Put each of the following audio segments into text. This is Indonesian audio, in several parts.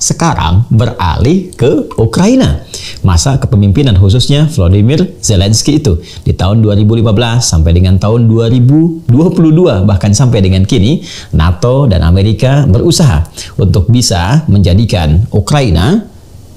sekarang beralih ke Ukraina. Masa kepemimpinan khususnya Volodymyr Zelensky itu di tahun 2015 sampai dengan tahun 2022, bahkan sampai dengan kini, NATO dan Amerika berusaha untuk bisa menjadikan Ukraina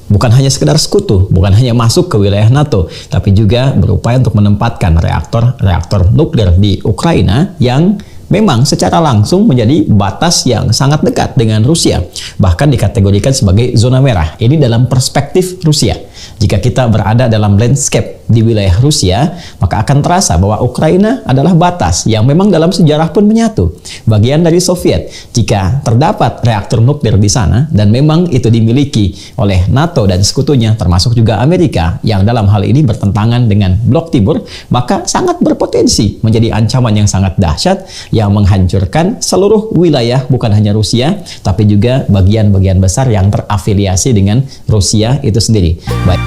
bukan hanya sekedar sekutu, bukan hanya masuk ke wilayah NATO, tapi juga berupaya untuk menempatkan reaktor nuklir di Ukraina yang memang secara langsung menjadi batas yang sangat dekat dengan Rusia, bahkan dikategorikan sebagai zona merah. Ini dalam perspektif Rusia. Jika kita berada dalam landscape di wilayah Rusia, maka akan terasa bahwa Ukraina adalah batas yang memang dalam sejarah pun menyatu, bagian dari Soviet. Jika terdapat reaktor nuklir di sana, dan memang itu dimiliki oleh NATO dan sekutunya, termasuk juga Amerika, yang dalam hal ini bertentangan dengan Blok Timur, maka sangat berpotensi menjadi ancaman yang sangat dahsyat, yang menghancurkan seluruh wilayah, bukan hanya Rusia, tapi juga bagian-bagian besar yang terafiliasi dengan Rusia itu sendiri. Baik.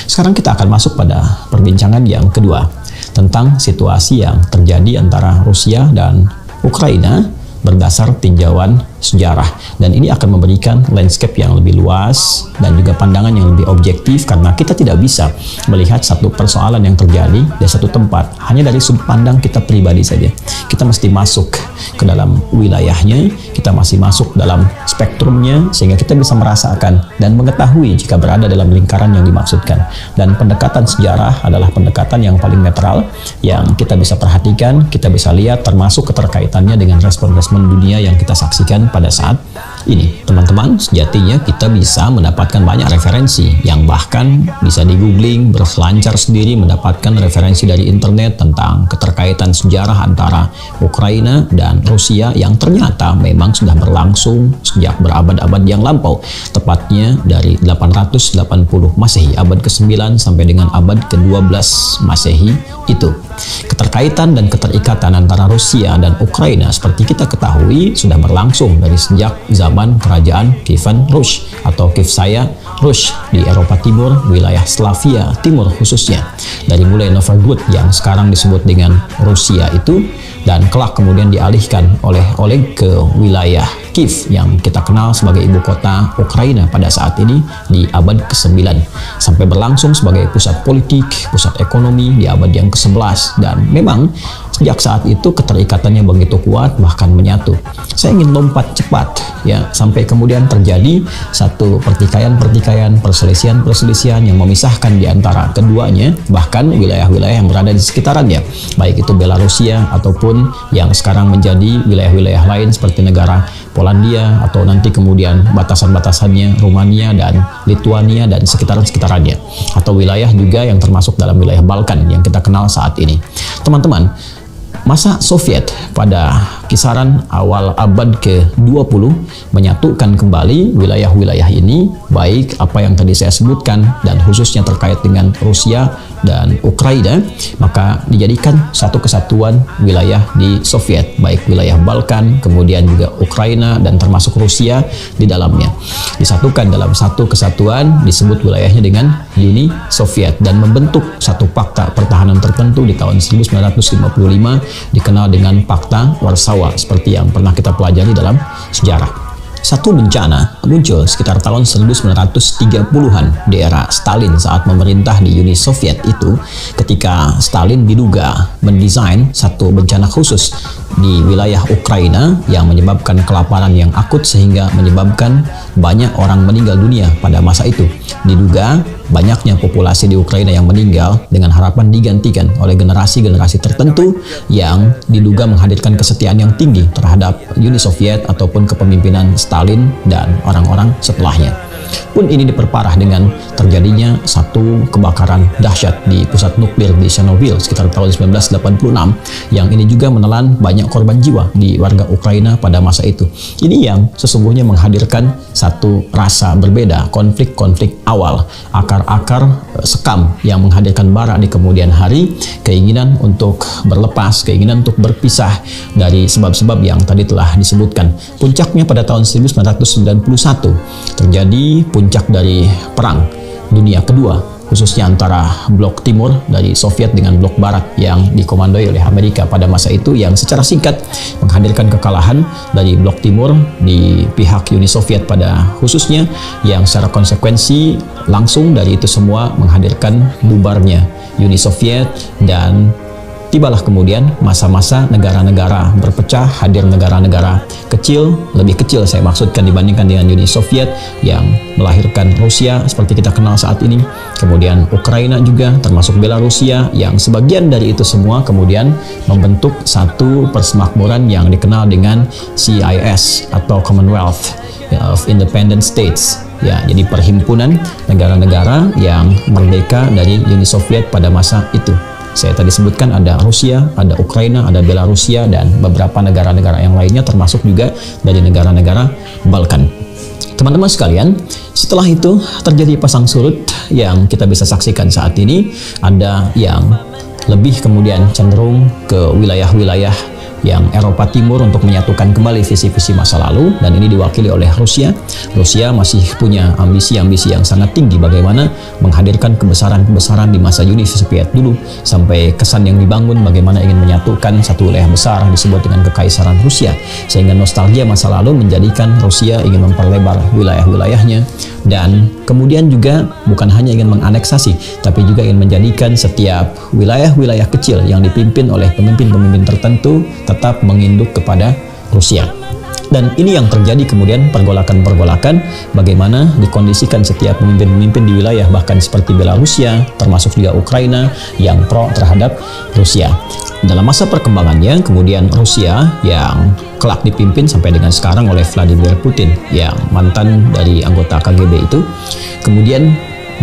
Sekarang kita akan masuk pada perbincangan yang kedua tentang situasi yang terjadi antara Rusia dan Ukraina berdasar tinjauan sejarah, dan ini akan memberikan landscape yang lebih luas dan juga pandangan yang lebih objektif, karena kita tidak bisa melihat satu persoalan yang terjadi di satu tempat hanya dari sudut pandang kita pribadi saja. Kita mesti masuk ke dalam wilayahnya, kita masih masuk dalam spektrumnya, sehingga kita bisa merasakan dan mengetahui jika berada dalam lingkaran yang dimaksudkan. Dan pendekatan sejarah adalah pendekatan yang paling netral yang kita bisa perhatikan, kita bisa lihat, termasuk keterkaitannya dengan respon-respon dunia yang kita saksikan pada saat ini. Teman-teman, sejatinya kita bisa mendapatkan banyak referensi yang bahkan bisa di googling, berselancar sendiri, mendapatkan referensi dari internet tentang keterkaitan sejarah antara Ukraina dan Rusia yang ternyata memang sudah berlangsung sejak berabad-abad yang lampau, tepatnya dari 880 Masehi, abad ke-9 sampai dengan abad ke-12 Masehi itu. Keterkaitan dan keterikatan antara Rusia dan Ukraina seperti kita ketahui sudah berlangsung dari sejak zaman kerajaan Kievan Rus atau Kiev-Saya Rus di Eropa Timur, wilayah Slavia Timur khususnya, dari mulai Novgorod yang sekarang disebut dengan Rusia itu, dan kelak kemudian dialihkan oleh Oleg ke wilayah Kiev yang kita kenal sebagai ibu kota Ukraina pada saat ini di abad ke-9, sampai berlangsung sebagai pusat politik, pusat ekonomi di abad yang ke-11, dan memang sejak saat itu keterikatannya begitu kuat, bahkan menyatu. Saya ingin lompat cepat ya, sampai kemudian terjadi satu pertikaian, perselisihan yang memisahkan di antara keduanya, bahkan wilayah-wilayah yang berada di sekitarannya, baik itu Belarusia ataupun yang sekarang menjadi wilayah-wilayah lain seperti negara Polandia, atau nanti kemudian batasan-batasannya Rumania dan Lituania dan sekitaran-sekitarannya, atau wilayah juga yang termasuk dalam wilayah Balkan yang kita kenal saat ini. Teman-teman, masa Soviet pada kisaran awal abad ke-20 menyatukan kembali wilayah-wilayah ini, baik apa yang tadi saya sebutkan dan khususnya terkait dengan Rusia dan Ukraina, maka dijadikan satu kesatuan wilayah di Soviet, baik wilayah Balkan, kemudian juga Ukraina dan termasuk Rusia di dalamnya. Disatukan dalam satu kesatuan, disebut wilayahnya dengan Uni Soviet, dan membentuk satu fakta pertahanan tertentu di tahun 1955 dikenal dengan Fakta Warsawa, seperti yang pernah kita pelajari dalam sejarah. Satu bencana muncul sekitar tahun 1930-an di era Stalin saat memerintah di Uni Soviet itu, ketika Stalin diduga mendesain satu bencana khusus di wilayah Ukraina yang menyebabkan kelaparan yang akut sehingga menyebabkan banyak orang meninggal dunia pada masa itu. Diduga banyaknya populasi di Ukraina yang meninggal dengan harapan digantikan oleh generasi-generasi tertentu yang diduga menghadirkan kesetiaan yang tinggi terhadap Uni Soviet ataupun kepemimpinan Stalin dan orang-orang setelahnya. Pun ini diperparah dengan terjadinya satu kebakaran dahsyat di pusat nuklir di Chernobyl sekitar tahun 1986, yang ini juga menelan banyak banyak korban jiwa di warga Ukraina pada masa itu. Ini yang sesungguhnya menghadirkan satu rasa berbeda, konflik-konflik awal, akar-akar sekam yang menghadirkan bara di kemudian hari, keinginan untuk berlepas, keinginan untuk berpisah dari sebab-sebab yang tadi telah disebutkan. Puncaknya pada tahun 1991 terjadi puncak dari Perang Dunia Kedua, khususnya antara blok timur dari Soviet dengan blok barat yang dikomandoi oleh Amerika pada masa itu, yang secara singkat menghadirkan kekalahan dari blok timur di pihak Uni Soviet pada khususnya, yang secara konsekuensi langsung dari itu semua menghadirkan bubarnya Uni Soviet. Dan tibalah kemudian masa-masa negara-negara berpecah, hadir negara-negara kecil, lebih kecil saya maksudkan dibandingkan dengan Uni Soviet, yang melahirkan Rusia seperti kita kenal saat ini, kemudian Ukraina juga, termasuk Belarusia, yang sebagian dari itu semua kemudian membentuk satu persemakmuran yang dikenal dengan CIS atau Commonwealth of Independent States. Ya, jadi perhimpunan negara-negara yang merdeka dari Uni Soviet pada masa itu. Saya tadi sebutkan ada Rusia, ada Ukraina, ada Belarusia, dan beberapa negara-negara yang lainnya, termasuk juga dari negara-negara Balkan. Teman-teman sekalian, setelah itu terjadi pasang surut yang kita bisa saksikan saat ini. Ada yang lebih kemudian cenderung ke wilayah-wilayah yang Eropa Timur untuk menyatukan kembali visi-visi masa lalu, dan ini diwakili oleh Rusia. Rusia masih punya ambisi-ambisi yang sangat tinggi bagaimana menghadirkan kebesaran-kebesaran di masa Uni Soviet dulu, sampai kesan yang dibangun bagaimana ingin menyatukan satu wilayah besar disebut dengan Kekaisaran Rusia, sehingga nostalgia masa lalu menjadikan Rusia ingin memperlebar wilayah-wilayahnya, dan kemudian juga bukan hanya ingin menganeksasi, tapi juga ingin menjadikan setiap wilayah-wilayah kecil yang dipimpin oleh pemimpin-pemimpin tertentu tetap menginduk kepada Rusia. Dan ini yang terjadi kemudian pergolakan-pergolakan, bagaimana dikondisikan setiap pemimpin-pemimpin di wilayah bahkan seperti Belarusia, termasuk juga Ukraina yang pro terhadap Rusia. Dalam masa perkembangannya kemudian Rusia yang kelak dipimpin sampai dengan sekarang oleh Vladimir Putin yang mantan dari anggota KGB itu, kemudian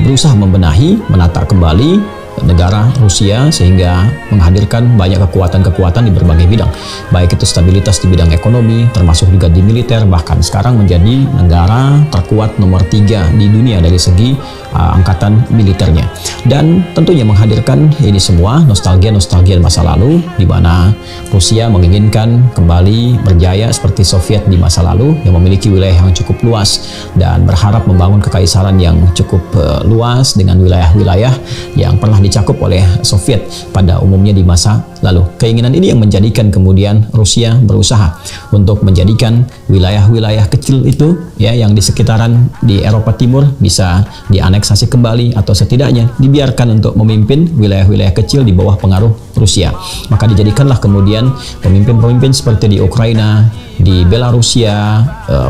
berusaha membenahi, menata kembali negara Rusia sehingga menghadirkan banyak kekuatan-kekuatan di berbagai bidang, baik itu stabilitas di bidang ekonomi, termasuk juga di militer, bahkan sekarang menjadi negara terkuat nomor 3 di dunia dari segi angkatan militernya. Dan tentunya menghadirkan ini semua nostalgia-nostalgia masa lalu, di mana Rusia menginginkan kembali berjaya seperti Soviet di masa lalu yang memiliki wilayah yang cukup luas dan berharap membangun kekaisaran yang cukup luas dengan wilayah-wilayah yang pernah dicakup oleh Soviet pada umumnya di masa lalu. Keinginan ini yang menjadikan kemudian Rusia berusaha untuk menjadikan wilayah-wilayah kecil itu ya yang di sekitaran di Eropa Timur bisa dianeksasi kembali, atau setidaknya dibiarkan untuk memimpin wilayah-wilayah kecil di bawah pengaruh Rusia. Maka dijadikanlah kemudian pemimpin-pemimpin seperti di Ukraina, di Belarusia,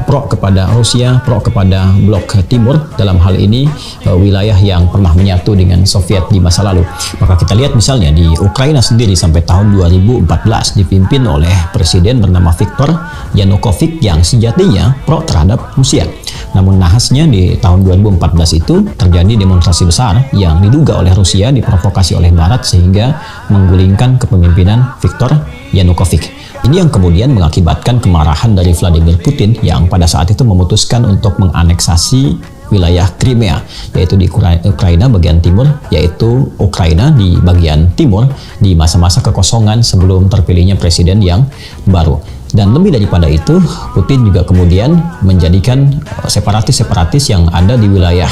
pro kepada Rusia, pro kepada blok timur, dalam hal ini wilayah yang pernah menyatu dengan Soviet di masa lalu. Maka kita lihat misalnya di Ukraina sendiri sampai tahun 2014 dipimpin oleh presiden bernama Viktor Yanukovych yang sejatinya pro terhadap Rusia. Namun nahasnya di tahun 2014 itu terjadi demonstrasi besar yang diduga oleh Rusia diprovokasi oleh Barat sehingga menggulingkan kepemimpinan Viktor Yanukovych. Ini yang kemudian mengakibatkan kemarahan dari Vladimir Putin yang pada saat itu memutuskan untuk menganeksasi wilayah Crimea, yaitu di Ukraina bagian timur, yaitu Ukraina di bagian timur di masa-masa kekosongan sebelum terpilihnya presiden yang baru. Dan lebih daripada itu, Putin juga kemudian menjadikan separatis-separatis yang ada di wilayah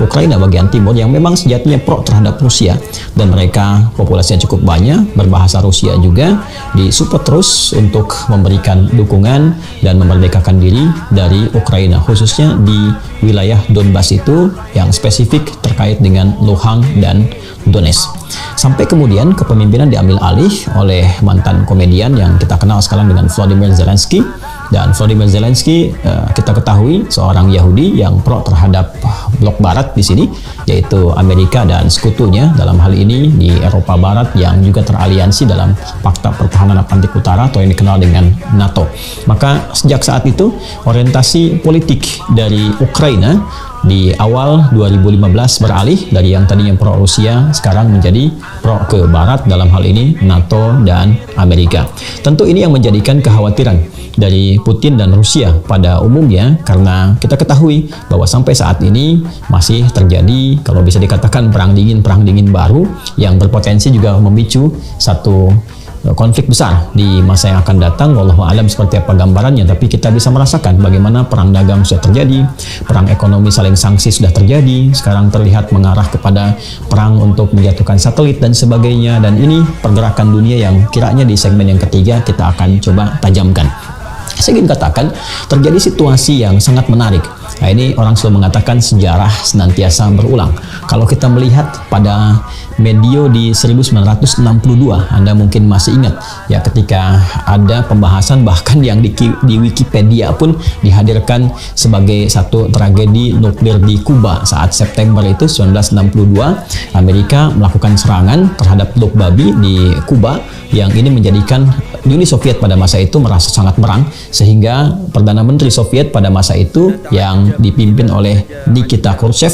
Ukraina bagian timur yang memang sejatinya pro terhadap Rusia, dan mereka populasinya cukup banyak, berbahasa Rusia juga, disupport terus untuk memberikan dukungan dan memerdekakan diri dari Ukraina, khususnya di wilayah Donbas itu yang spesifik terkait dengan Luhansk dan Donetsk. Sampai kemudian kepemimpinan diambil alih oleh mantan komedian yang kita kenal sekarang dengan Volodymyr Zelensky. Dan Volodymyr Zelensky kita ketahui seorang Yahudi yang pro terhadap blok barat di sini, yaitu Amerika dan sekutunya, dalam hal ini di Eropa Barat yang juga teraliansi dalam Pakta Pertahanan Atlantik Utara atau yang dikenal dengan NATO. Maka sejak saat itu orientasi politik dari Ukraina di awal 2015 beralih dari yang tadinya pro Rusia sekarang menjadi pro ke Barat, dalam hal ini NATO dan Amerika. Tentu ini yang menjadikan kekhawatiran dari Putin dan Rusia pada umumnya, karena kita ketahui bahwa sampai saat ini masih terjadi, kalau bisa dikatakan, perang dingin baru yang berpotensi juga memicu satu konflik besar di masa yang akan datang. Wallahu alam seperti apa gambarannya, tapi kita bisa merasakan bagaimana perang dagang sudah terjadi, perang ekonomi saling sanksi sudah terjadi, sekarang terlihat mengarah kepada perang untuk menjatuhkan satelit dan sebagainya, dan ini pergerakan dunia yang kiranya di segmen yang ketiga kita akan coba tajamkan. Saya ingin katakan terjadi situasi yang sangat menarik. Nah, ini orang selalu mengatakan sejarah senantiasa berulang. Kalau kita melihat pada medio di 1962, Anda mungkin masih ingat ya, ketika ada pembahasan bahkan yang di Wikipedia pun dihadirkan sebagai satu tragedi nuklir di Kuba saat September itu 1962, Amerika melakukan serangan terhadap Teluk Babi di Kuba, yang ini menjadikan Uni Soviet pada masa itu merasa sangat merang, sehingga Perdana Menteri Soviet pada masa itu yang dipimpin oleh Nikita Khrushchev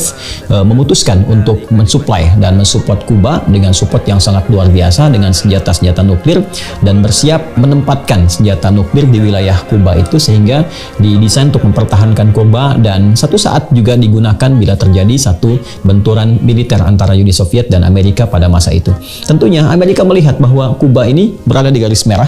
memutuskan untuk mensuplai dan mensupport Kuba dengan support yang sangat luar biasa dengan senjata-senjata nuklir, dan bersiap menempatkan senjata nuklir di wilayah Kuba itu, sehingga didesain untuk mempertahankan Kuba dan satu saat juga digunakan bila terjadi satu benturan militer antara Uni Soviet dan Amerika pada masa itu. Tentunya Amerika melihat bahwa Kuba ini berada di garis merah,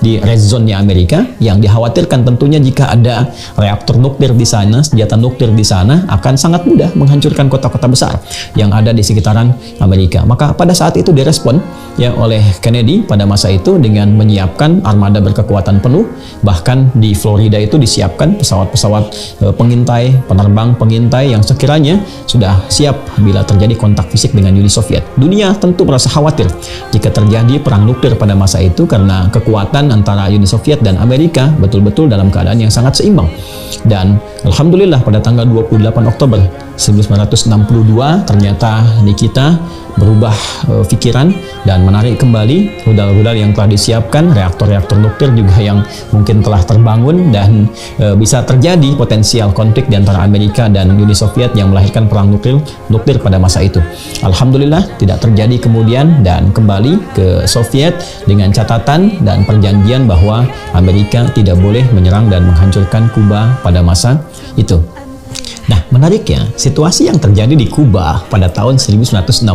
di red zone-nya Amerika, yang dikhawatirkan tentunya jika ada reaktor nuklir di sana, senjata nuklir di sana akan sangat mudah menghancurkan kota-kota besar yang ada di sekitaran Amerika. Maka pada saat itu direspon ya oleh Kennedy pada masa itu dengan menyiapkan armada berkekuatan penuh. Bahkan di Florida itu disiapkan pesawat-pesawat pengintai, penerbang pengintai yang sekiranya sudah siap bila terjadi kontak fisik dengan Uni Soviet. Dunia tentu merasa khawatir jika terjadi perang nuklir pada masa itu, karena kekuatan antara Uni Soviet dan Amerika betul-betul dalam keadaan yang sangat seimbang. Dan alhamdulillah pada tanggal 28 Oktober 1962 ternyata Nikita berubah pikiran dan menarik kembali rudal-rudal yang telah disiapkan, reaktor-reaktor nuklir juga yang mungkin telah terbangun, dan bisa terjadi potensial konflik di antara Amerika dan Uni Soviet yang melahirkan perang nuklir pada masa itu. Alhamdulillah tidak terjadi kemudian, dan kembali ke Soviet dengan catatan dan perjanjian bahwa Amerika tidak boleh menyerang dan menghancurkan Kuba pada masa itu. Nah, menariknya, situasi yang terjadi di Kuba pada tahun 1962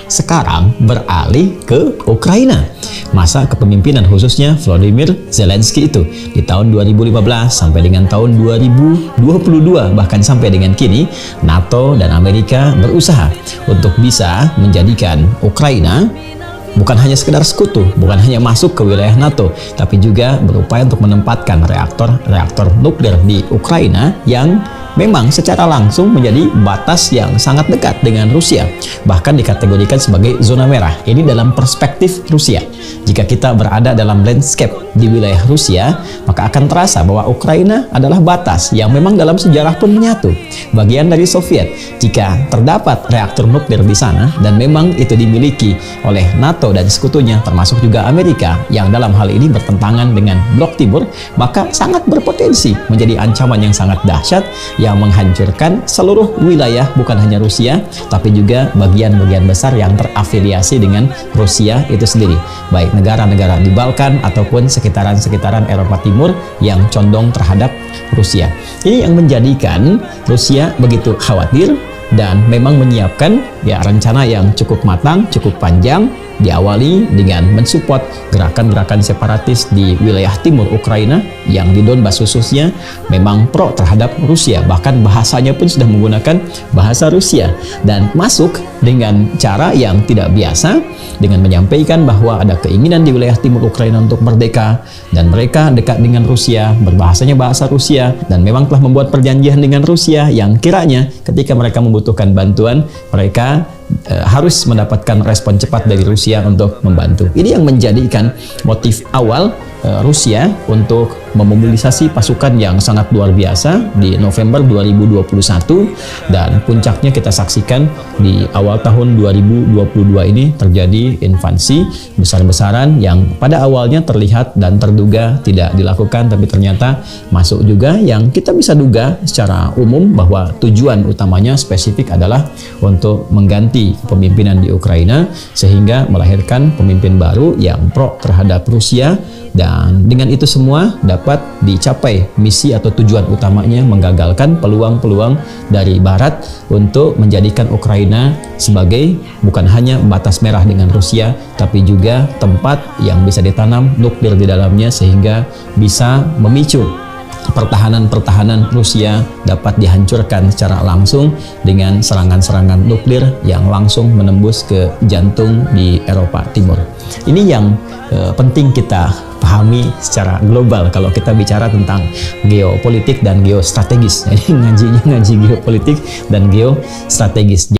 sekarang beralih ke Ukraina. Masa kepemimpinan khususnya Volodymyr Zelensky itu di tahun 2015 sampai dengan tahun 2022, bahkan sampai dengan kini, NATO dan Amerika berusaha untuk bisa menjadikan Ukraina bukan hanya sekedar sekutu, bukan hanya masuk ke wilayah NATO, tapi juga berupaya untuk menempatkan reaktor nuklir di Ukraina yang memang secara langsung menjadi batas yang sangat dekat dengan Rusia, bahkan dikategorikan sebagai zona merah. Ini dalam perspektif Rusia. Jika kita berada dalam landscape di wilayah Rusia, maka akan terasa bahwa Ukraina adalah batas yang memang dalam sejarah pun menyatu, bagian dari Soviet. Jika terdapat reaktor nuklir di sana, dan memang itu dimiliki oleh NATO dan sekutunya, termasuk juga Amerika, yang dalam hal ini bertentangan dengan Blok Timur, maka sangat berpotensi menjadi ancaman yang sangat dahsyat, yang menghancurkan seluruh wilayah, bukan hanya Rusia, tapi juga bagian-bagian besar yang terafiliasi dengan Rusia itu sendiri, baik negara-negara di Balkan ataupun sekitaran-sekitaran Eropa Timur yang condong terhadap Rusia. Ini yang menjadikan Rusia begitu khawatir dan memang menyiapkan ya rencana yang cukup matang, cukup panjang, diawali dengan mensupport gerakan-gerakan separatis di wilayah timur Ukraina yang di Donbas khususnya memang pro terhadap Rusia, bahkan bahasanya pun sudah menggunakan bahasa Rusia, dan masuk dengan cara yang tidak biasa dengan menyampaikan bahwa ada keinginan di wilayah timur Ukraina untuk merdeka, dan mereka dekat dengan Rusia, berbahasanya bahasa Rusia, dan memang telah membuat perjanjian dengan Rusia yang kiranya ketika mereka membutuhkan bantuan, mereka harus mendapatkan respon cepat dari Rusia untuk membantu. Ini yang menjadikan motif awal Rusia untuk memobilisasi pasukan yang sangat luar biasa di November 2021, dan puncaknya kita saksikan di awal tahun 2022 ini terjadi invasi besar-besaran yang pada awalnya terlihat dan terduga tidak dilakukan, tapi ternyata masuk juga, yang kita bisa duga secara umum bahwa tujuan utamanya spesifik adalah untuk mengganti kepemimpinan di Ukraina sehingga melahirkan pemimpin baru yang pro terhadap Rusia, dan dengan itu semua dapat dicapai misi atau tujuan utamanya menggagalkan peluang-peluang dari Barat untuk menjadikan Ukraina sebagai bukan hanya batas merah dengan Rusia, tapi juga tempat yang bisa ditanam nuklir di dalamnya sehingga bisa memicu pertahanan Rusia dapat dihancurkan secara langsung dengan serangan-serangan nuklir yang langsung menembus ke jantung di Eropa Timur. Ini yang penting kita pahami secara global kalau kita bicara tentang geopolitik dan geostrategis. Jadi ngaji geopolitik dan geostrategis.